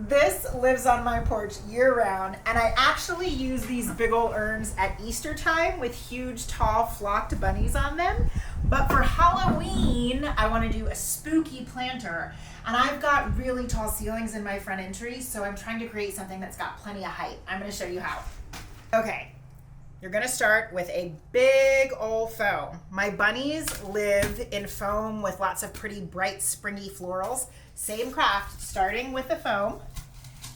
This lives on my porch year round, and I actually use these big old urns at Easter time with huge, tall, flocked bunnies on them. But for Halloween, I want to do a spooky planter, and I've got really tall ceilings in my front entry, so I'm trying to create something that's got plenty of height. I'm going to show you how. Okay, you're going to start with a big old foam. My bunnies live in foam with lots of pretty bright, springy florals. Same craft, starting with the foam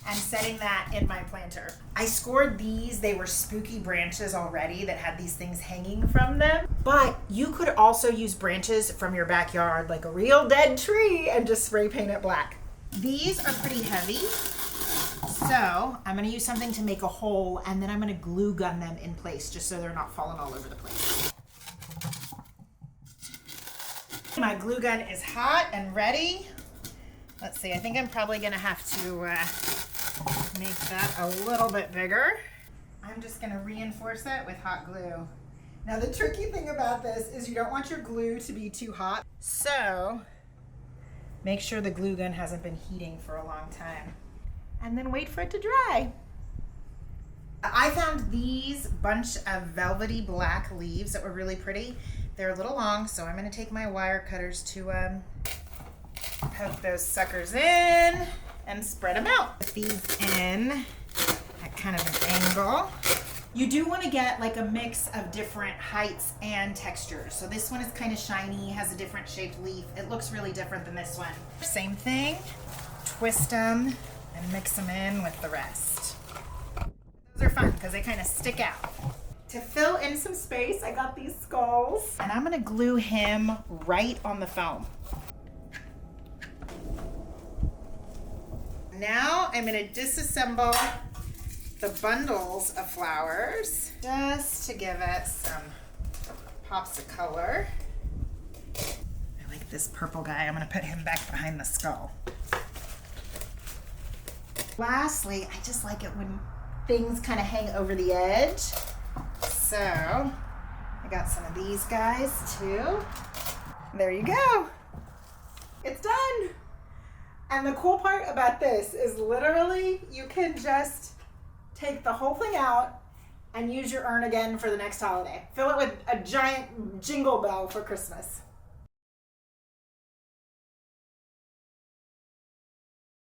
and setting that in my planter. I scored these. They were spooky branches already that had these things hanging from them. But you could also use branches from your backyard, like a real dead tree, and just spray paint it black. These are pretty heavy, so I'm gonna use something to make a hole, and then I'm gonna glue gun them in place just so they're not falling all over the place. My glue gun is hot and ready. Let's see, I think I'm probably gonna have to make that a little bit bigger. I'm just gonna reinforce it with hot glue. Now the tricky thing about this is you don't want your glue to be too hot, so make sure the glue gun hasn't been heating for a long time. And then wait for it to dry. I found these bunch of velvety black leaves that were really pretty. They're a little long, so I'm gonna take my wire cutters to poke those suckers in and spread them out. Put these in at kind of an angle. You do want to get like a mix of different heights and textures. So this one is kind of shiny, has a different shaped leaf. It looks really different than this one. Same thing, twist them and mix them in with the rest. Those are fun because they kind of stick out. To fill in some space, I got these skulls, and I'm gonna glue him right on the foam. Now I'm going to disassemble the bundles of flowers just to give it some pops of color. I like this purple guy. I'm going to put him back behind the skull. Lastly, I just like it when things kind of hang over the edge. So I got some of these guys too. There you go. It's done. And the cool part about this is literally you can just take the whole thing out and use your urn again for the next holiday. Fill it with a giant jingle bell for Christmas.